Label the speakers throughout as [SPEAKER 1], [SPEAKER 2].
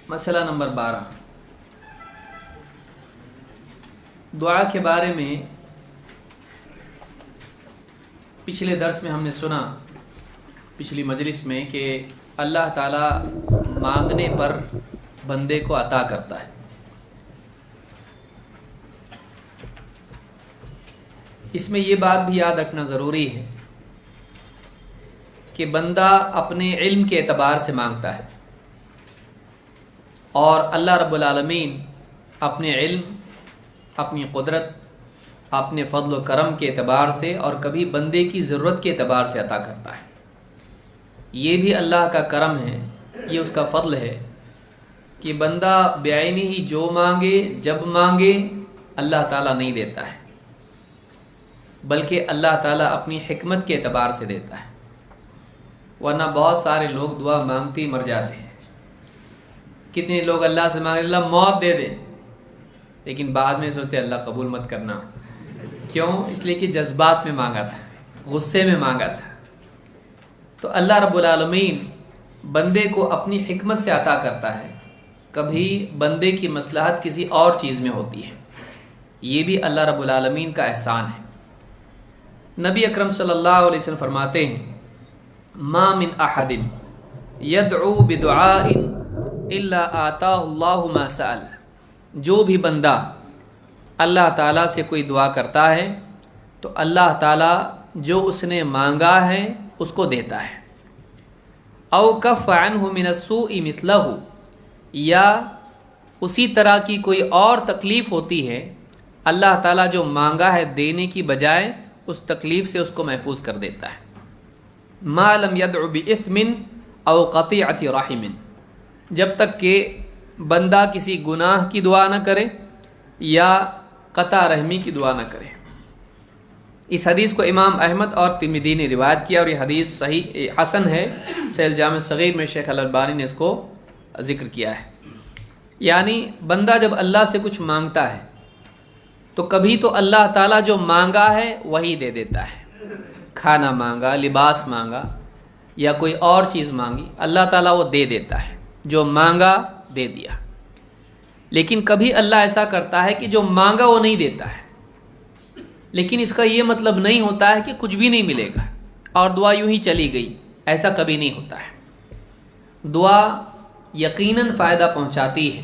[SPEAKER 1] مسئلہ نمبر 12، دعا کے بارے میں پچھلے درس میں ہم نے سنا، پچھلی مجلس میں، کہ اللہ تعالیٰ مانگنے پر بندے کو عطا کرتا ہے۔ اس میں یہ بات بھی یاد رکھنا ضروری ہے کہ بندہ اپنے علم کے اعتبار سے مانگتا ہے، اور اللہ رب العالمین اپنے علم، اپنی قدرت، اپنے فضل و کرم کے اعتبار سے اور کبھی بندے کی ضرورت کے اعتبار سے عطا کرتا ہے۔ یہ بھی اللہ کا کرم ہے، یہ اس کا فضل ہے کہ بندہ بعینی ہی جو مانگے جب مانگے اللہ تعالیٰ نہیں دیتا ہے، بلکہ اللہ تعالیٰ اپنی حکمت کے اعتبار سے دیتا ہے۔ ورنہ بہت سارے لوگ دعا مانگتے ہی مر جاتے ہیں۔ کتنے لوگ اللہ سے مانگے اللہ موت دے دے، لیکن بعد میں سوچتے اللہ قبول مت کرنا۔ کیوں؟ اس لیے کہ جذبات میں مانگا تھا، غصے میں مانگا تھا۔ تو اللہ رب العالمین بندے کو اپنی حکمت سے عطا کرتا ہے، کبھی بندے کی مصلحت کسی اور چیز میں ہوتی ہے، یہ بھی اللہ رب العالمین کا احسان ہے۔ نبی اکرم صلی اللہ علیہ وسلم فرماتے ہیں ما من احد یدعو بدعاء الا آتاہ اللہ ما سأل، جو بھی بندہ اللہ تعالیٰ سے کوئی دعا کرتا ہے تو اللہ تعالیٰ جو اس نے مانگا ہے اس کو دیتا ہے۔ او کف عنہ من السوء مثلہ، یا اسی طرح کی کوئی اور تکلیف ہوتی ہے، اللہ تعالیٰ جو مانگا ہے دینے کی بجائے اس تکلیف سے اس کو محفوظ کر دیتا ہے۔ ما لم يدع بإثم او قطيعة رحم، جب تک کہ بندہ کسی گناہ کی دعا نہ کرے یا قطع رحمی کی دعا نہ کرے۔ اس حدیث کو امام احمد اور ترمذی نے روایت کیا، اور یہ حدیث صحیح حسن ہے۔ صحیح جامع صغیر میں شیخ الالبانی نے اس کو ذکر کیا ہے۔ یعنی بندہ جب اللہ سے کچھ مانگتا ہے تو کبھی تو اللہ تعالیٰ جو مانگا ہے وہی دے دیتا ہے۔ کھانا مانگا، لباس مانگا یا کوئی اور چیز مانگی، اللہ تعالیٰ وہ دے دیتا ہے، جو مانگا دے دیا۔ لیکن کبھی اللہ ایسا کرتا ہے کہ جو مانگا وہ نہیں دیتا ہے، لیکن اس کا یہ مطلب نہیں ہوتا ہے کہ کچھ بھی نہیں ملے گا اور دعا یوں ہی چلی گئی، ایسا کبھی نہیں ہوتا ہے۔ دعا یقیناً فائدہ پہنچاتی ہے۔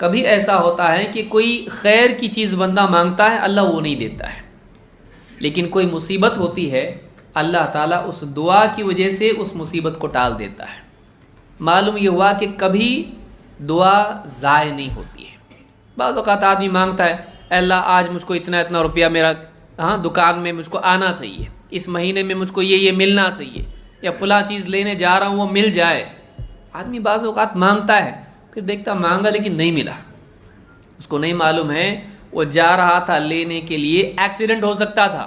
[SPEAKER 1] کبھی ایسا ہوتا ہے کہ کوئی خیر کی چیز بندہ مانگتا ہے، اللہ وہ نہیں دیتا ہے، لیکن کوئی مصیبت ہوتی ہے، اللہ تعالیٰ اس دعا کی وجہ سے اس مصیبت کو ٹال دیتا ہے۔ معلوم یہ ہوا کہ کبھی دعا ضائع نہیں ہوتی ہے۔ بعض اوقات آدمی مانگتا ہے اے اللہ آج مجھ کو اتنا روپیہ میرا دکان میں مجھ کو آنا چاہیے، اس مہینے میں مجھ کو یہ ملنا چاہیے، یا فلاں چیز لینے جا رہا ہوں وہ مل جائے۔ آدمی بعض اوقات مانگتا ہے، پھر دیکھتا مانگا لیکن نہیں ملا، اس کو نہیں معلوم ہے وہ جا رہا تھا لینے کے لیے، ایکسیڈنٹ ہو سکتا تھا۔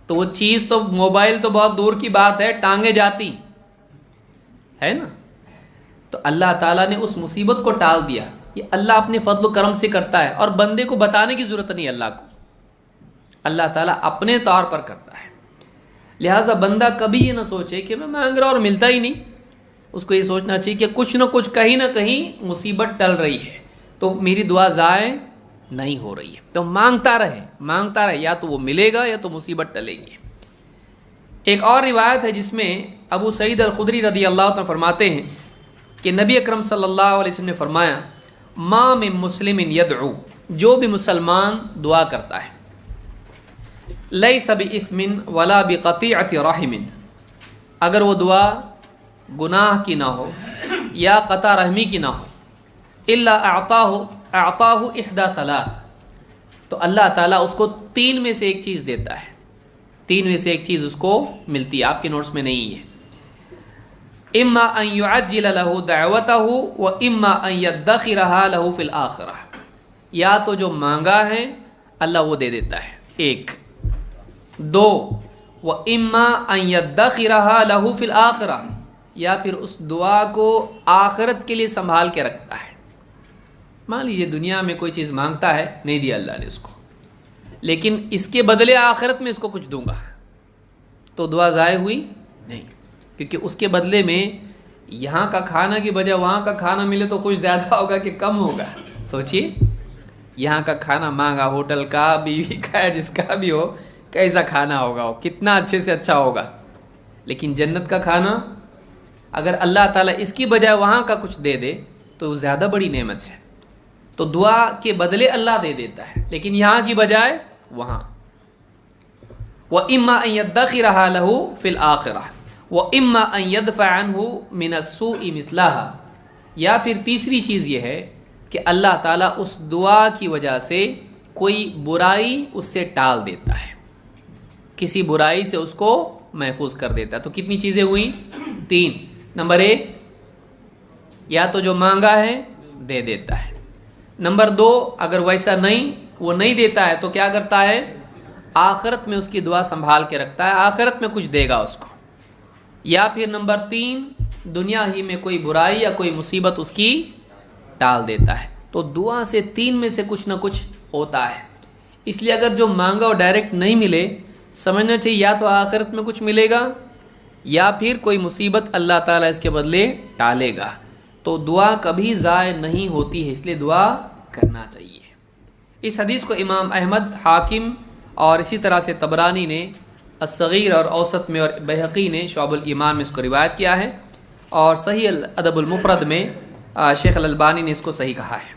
[SPEAKER 1] تو وہ چیز تو، موبائل تو بہت دور کی بات ہے، ٹانگیں جاتی ہے نا۔ تو اللہ تعالیٰ نے اس مصیبت کو ٹال دیا۔ یہ اللہ اپنے فضل و کرم سے کرتا ہے، اور بندے کو بتانے کی ضرورت نہیں اللہ کو، اللہ تعالیٰ اپنے طور پر کرتا ہے۔ لہٰذا بندہ کبھی یہ نہ سوچے کہ میں مانگ رہا اور ملتا ہی نہیں، اس کو یہ سوچنا چاہیے کہ کچھ نہ کچھ کہیں نہ کہیں مصیبت ٹل رہی ہے، تو میری دعا ضائع نہیں ہو رہی ہے۔ تو مانگتا رہے، یا تو وہ ملے گا یا تو مصیبت ٹلے گی۔ ایک اور روایت ہے جس میں ابو سعید الخدری رضی اللہ عنہ فرماتے ہیں کہ نبی اکرم صلی اللہ علیہ وسلم نے فرمایا ما من مسلم یدعو، جو بھی مسلمان دعا کرتا ہے، لیس باثم ولا بقطیعۃ رحم، اگر وہ دعا گناہ کی نہ ہو یا قطع رحمی کی نہ ہو، الا اعطاہ احدى ثلاث، تو اللہ تعالیٰ اس کو 3 میں سے ایک چیز دیتا ہے، 3 میں سے ایک چیز اس کو ملتی ہے۔ آپ کے نوٹس میں نہیں ہے۔ اما ان يعجل له دعوته واما ان يدخرها له في الاخرہ، یا تو جو مانگا ہے اللہ وہ دے دیتا ہے، 1، 2 واما ان يدخرها له في الاخرہ، یا پھر اس دعا کو آخرت کے لیے سنبھال کے رکھتا ہے۔ مان لیجیے دنیا میں کوئی چیز مانگتا ہے، نہیں دیا اللہ نے اس کو، لیکن اس کے بدلے آخرت میں اس کو کچھ دوں گا، تو دعا ضائع ہوئی نہیں، کیونکہ اس کے بدلے میں یہاں کا کھانا کی بجائے وہاں کا کھانا ملے تو کچھ زیادہ ہوگا کہ کم ہوگا؟ سوچئے، یہاں کا کھانا مانگا، ہوٹل کا، بیوی کا، جس کا بھی ہو، کیسا کھانا ہوگا، وہ کتنا اچھے سے اچھا ہوگا، لیکن جنت کا کھانا اگر اللہ تعالیٰ اس کی بجائے وہاں کا کچھ دے دے تو وہ زیادہ بڑی نعمت ہے. تو دعا کے بدلے اللہ دے دیتا ہے، لیکن یہاں کی بجائے وہاں. وَإِمَّا أَن يَدَّخِرَهَا لَهُ فِي الْآخِرَةِ وَإِمَّا أَن يَدْفَعَ عَنْهُ مِنَ السُّوءِ مِثْلَهَا. یا پھر تیسری چیز یہ ہے کہ اللہ تعالیٰ اس دعا کی وجہ سے کوئی برائی اس سے ٹال دیتا ہے، کسی برائی سے اس کو محفوظ کر دیتا ہے. تو کتنی چیزیں ہوئیں؟ 3. نمبر 1، یا تو جو مانگا ہے دے دیتا ہے. نمبر 2، اگر ویسا وہ نہیں دیتا ہے تو کیا کرتا ہے؟ آخرت میں اس کی دعا سنبھال کے رکھتا ہے، آخرت میں کچھ دے گا اس کو. یا پھر نمبر 3، دنیا ہی میں کوئی برائی یا کوئی مصیبت اس کی ٹال دیتا ہے. تو دعا سے 3 میں سے کچھ نہ کچھ ہوتا ہے. اس لیے اگر جو مانگا وہ ڈائریکٹ نہیں ملے، سمجھنا چاہیے یا تو آخرت میں کچھ ملے گا یا پھر کوئی مصیبت اللہ تعالیٰ اس کے بدلے ٹالے گا. تو دعا کبھی ضائع نہیں ہوتی ہے، اس لیے دعا کرنا چاہیے. اس حدیث کو امام احمد، حاکم اور اسی طرح سے طبرانی نے الصغیر اور اوسط میں، اور بہقی نے شعب الایمان میں اس کو روایت کیا ہے، اور صحیح الادب المفرد میں شیخ الالبانی نے اس کو صحیح کہا ہے.